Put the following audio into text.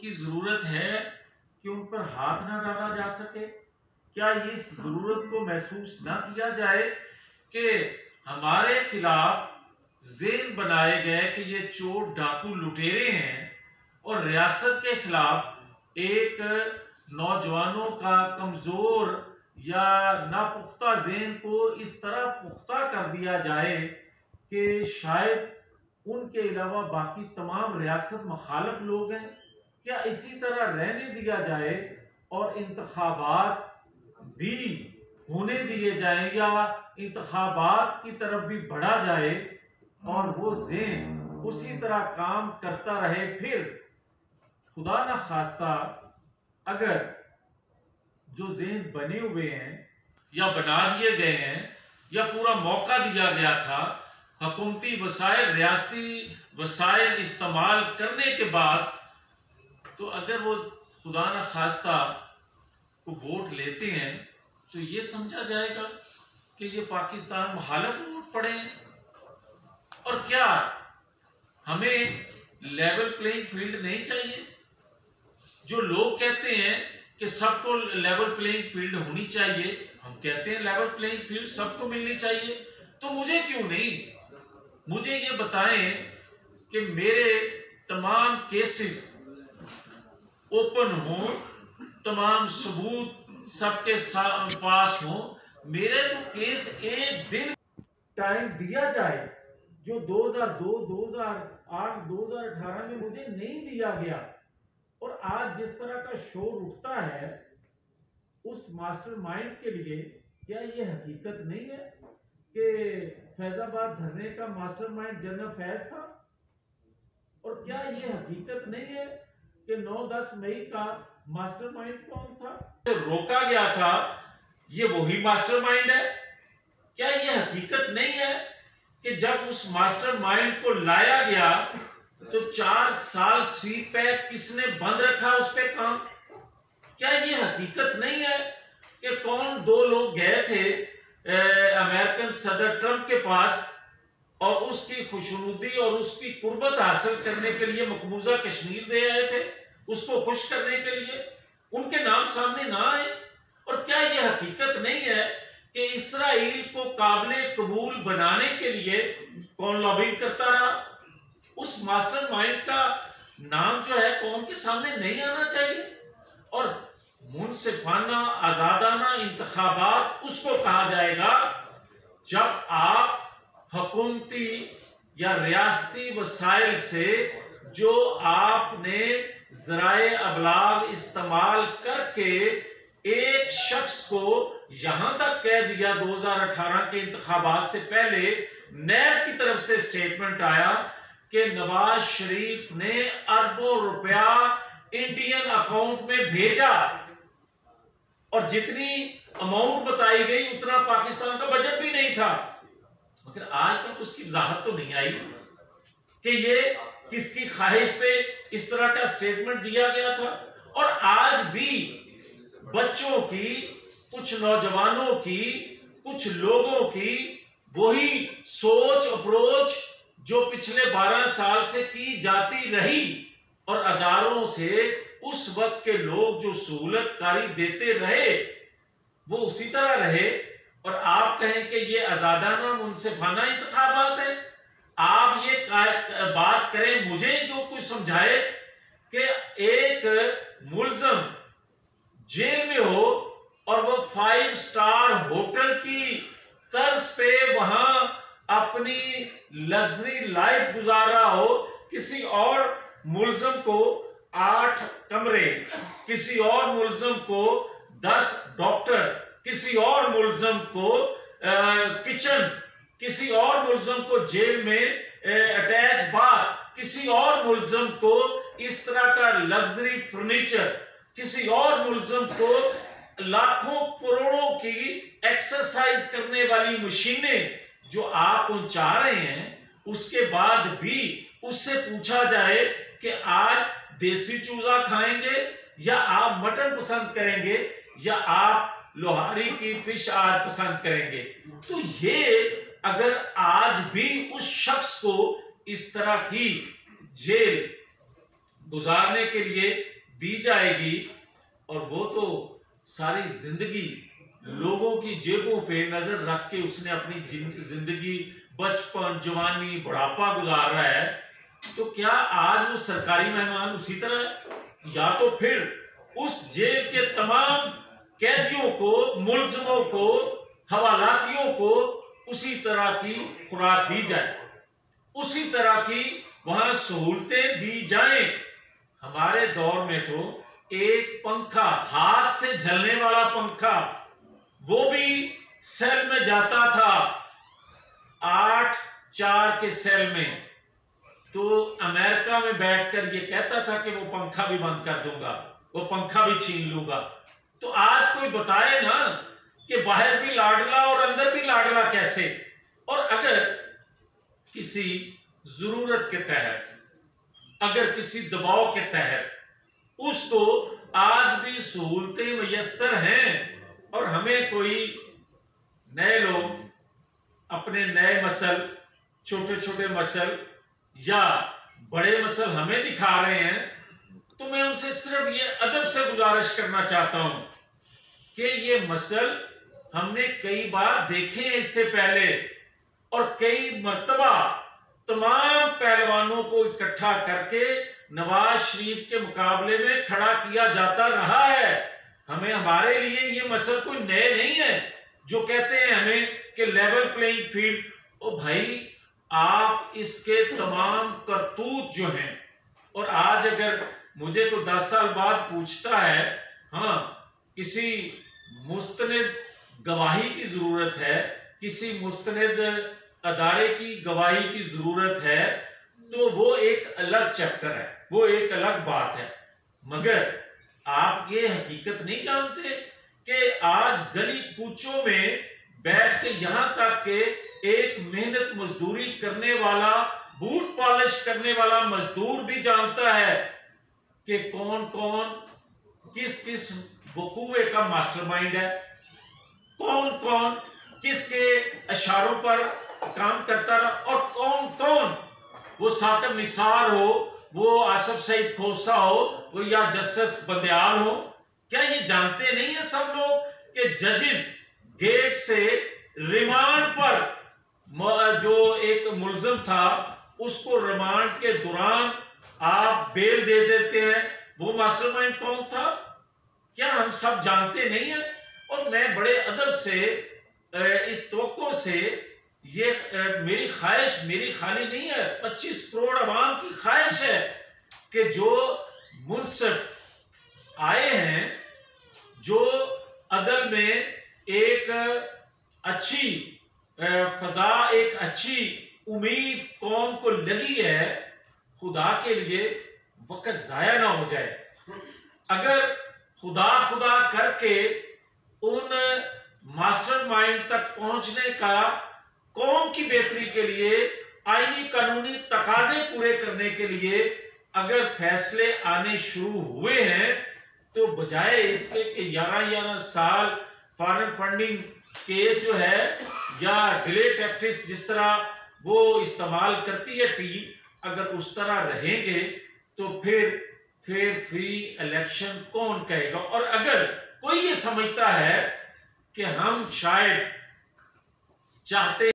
की जरूरत है कि उन पर हाथ ना डाला जा सके? क्या इस जरूरत को महसूस ना किया जाए कि हमारे खिलाफ ज़ेन बनाए गए कि ये चोर डाकू लुटेरे हैं, और रियासत के खिलाफ एक नौजवानों का कमज़ोर या नापुख्ता ज़ेन को इस तरह पुख्ता कर दिया जाए कि शायद उनके अलावा बाकी तमाम रियासत मुखालिफ लोग हैं? क्या इसी तरह रहने दिया जाए और इंतखाबात भी होने दिए जाएं, या इंतखाबात की तरफ भी बढ़ा जाए और वो ज़ेन उसी तरह काम करता रहे? फिर खुदा ना खास्ता अगर जो ज़ेन बने हुए हैं या बना दिए गए हैं या पूरा मौका दिया गया था, हुकूमती वसाइल रियासती वसाइल इस्तेमाल करने के बाद, तो अगर वो खुदा न खास्ता को वोट लेते हैं तो ये समझा जाएगा कि ये पाकिस्तान मुखालिफ वोट पड़े हैं। और क्या हमें लेवल प्लेइंग फील्ड नहीं चाहिए? जो लोग कहते हैं कि सबको लेवल प्लेइंग फील्ड होनी चाहिए, हम कहते हैं लेवल प्लेइंग फील्ड सबको मिलनी चाहिए, तो मुझे क्यों नहीं? मुझे ये बताएं कि मेरे तमाम केसेस ओपन हो, तमाम सबूत सबके पास हो। मेरे तो केस एक दिन टाइम दिया जाए जो 2002, 2008, 2018 में मुझे नहीं दिया गया। और आज जिस तरह का शोर उठता है उस मास्टरमाइंड के लिए, क्या ये हकीकत नहीं है कि फैजाबाद धरने का मास्टरमाइंड जनरल फैज था? और क्या ये हकीकत नहीं है कि 9-10 मई का मास्टरमाइंड कौन था, तो रोका गया था, ये वही मास्टरमाइंड है? क्या ये हकीकत नहीं है कि जब उस मास्टरमाइंड को लाया गया तो 4 साल सी पैक किसने बंद रखा उस पे काम? क्या ये हकीकत नहीं है कि कौन 2 लोग गए थे अमेरिकन सदर ट्रंप के पास और उसकी खुशनुदी और उसकी कुर्बत हासिल करने के लिए मकबूजा कश्मीर दे आए थे, उसको खुश करने के लिए? उनके नाम सामने ना आए? और क्या यह हकीकत नहीं है कि इसराइल को काबिल कबूल बनाने के लिए कौन लॉबिंग करता रहा? उस मास्टरमाइंड का नाम जो है कौम के सामने नहीं आना चाहिए। और मुनसिफाना आजादाना इंतखाबात उसको कहा जाएगा जब आप हुकूमती या रियासती वसाइल से जो आपने ज़राए अबलाग इस्तेमाल करके एक शख्स को यहां तक कह दिया। 2018 के इंतखाबात से पहले नैब की तरफ से स्टेटमेंट आया कि नवाज शरीफ ने अरबों रुपया इंडियन अकाउंट में भेजा, और जितनी अमाउंट बताई गई उतना पाकिस्तान का बजट भी नहीं था। मगर आज तक उसकी वजाहत तो नहीं आई कि ये किसकी ख्वाहिश पे इस तरह का स्टेटमेंट दिया गया था। और आज भी बच्चों की, कुछ नौजवानों की, कुछ लोगों की वही सोच अप्रोच जो पिछले 12 साल से की जाती रही, और अदारों से उस वक्त के लोग जो सहूलतकारी देते रहे वो उसी तरह रहे। और आप कहें कि ये आजादाना मुनसिफाना इंतखाबात है? आप ये बात करें, मुझे जो कुछ समझाए कि एक मुल्जम जेल में हो और वो 5 स्टार होटल की तर्ज पे वहां अपनी लग्जरी लाइफ गुजार रहा हो, किसी और मुल्जम को 8 कमरे, किसी और मुल्जम को 10 डॉक्टर, किसी और मुल्जम को किचन, किसी और मुल्जम को जेल में अटैच बाथ, किसी और मुल्जम को इस तरह का लग्जरी फर्नीचर, किसी और मुल्जम को लाखों करोड़ों की एक्सरसाइज करने वाली मशीनें जो आप पहुंचा रहे हैं, उसके बाद भी उससे पूछा जाए कि आज देसी चूजा खाएंगे या आप मटन पसंद करेंगे या आप लोहारी की फिश आज पसंद करेंगे? तो ये अगर आज भी उस शख्स को इस तरह की जेल गुजारने के लिए दी जाएगी, और वो तो सारी जिंदगी लोगों की जेबों पे नजर रख के उसने अपनी जिंदगी, बचपन, जवानी, बुढ़ापा गुजार रहा है, तो क्या आज वो सरकारी मेहमान उसी तरह, या तो फिर उस जेल के तमाम कैदियों को, मुलजमों को, हवालातियों को उसी तरह की खुराक दी जाए, उसी तरह की वहां सहूलतें दी जाएं। हमारे दौर में तो एक पंखा, हाथ से झलने वाला पंखा, वो भी सेल में जाता था 8-4 के सेल में, तो अमेरिका में बैठकर ये कहता था कि वो पंखा भी बंद कर दूंगा, वो पंखा भी छीन लूंगा। तो आज कोई बताए ना कि बाहर भी लाडला और अंदर भी लाडला कैसे। और अगर किसी जरूरत के तहत, अगर किसी दबाव के तहत उसको आज भी सहूलतें मुयस्सर हैं, और हमें कोई नए लोग अपने नए मसल, छोटे छोटे मसल या बड़े मसल हमें दिखा रहे हैं, तो मैं उनसे सिर्फ ये अदब से गुजारिश करना चाहता हूं कि ये मसल हमने कई बार देखे हैं इससे पहले, और कई मर्तबा तमाम पहलवानों को इकट्ठा करके नवाज शरीफ के मुकाबले में खड़ा किया जाता रहा है। हमें, हमारे लिए ये मसल कोई नए नहीं है जो कहते हैं हमें कि लेवल प्लेइंग फील्ड। ओ भाई, आप इसके तमाम करतूत जो हैं, और आज अगर मुझे कोई 10 साल बाद पूछता है, हाँ किसी मुस्तनिद गवाही की जरूरत है, किसी मुस्तनिद अदारे की गवाही की जरूरत है, तो वो एक अलग चैप्टर है, वो एक अलग बात है। मगर आप ये हकीकत नहीं जानते कि आज गली कूचों में बैठ के, यहां तक के एक मेहनत मजदूरी करने वाला, बूट पॉलिश करने वाला मजदूर भी जानता है कि कौन कौन किस किस वकूए का मास्टरमाइंड है, कौन कौन किसके इशारों पर काम करता रहा, और कौन कौन, वो साकिब निसार हो, वो आसफ सईद खोसा हो, वो या जस्टिस बंदयाल हो। क्या ये जानते नहीं है सब लोग कि जजेस गेट से रिमांड पर जो एक मुलजिम था उसको रिमांड के दौरान आप बेल दे देते हैं, वो मास्टरमाइंड कौन था? क्या हम सब जानते नहीं है? और मैं बड़े अदब से इस तवक्को से, ये मेरी ख्वाहिश, मेरी खाली नहीं है, 25 करोड़ अवाम की ख्वाहिश है कि जो मुनसिफ आए हैं, जो अदल में एक अच्छी फजा, एक अच्छी उम्मीद कौम को लगी है, खुदा के लिए वक्त जाया ना हो जाए। अगर खुदा खुदा करके उन मास्टरमाइंड तक पहुंचने का, कौम की बेहतरी के लिए, आईनी कानूनी तकाजे पूरे करने के लिए अगर फैसले आने शुरू हुए हैं, तो बजाय इसके कि 11-11 साल फॉरेन फंडिंग केस जो है या डिले टैक्टिक्स जिस तरह वो इस्तेमाल करती है टीम, अगर उस तरह रहेंगे तो फिर फ्री इलेक्शन कौन कहेगा? और अगर कोई ये समझता है कि हम शायद चाहते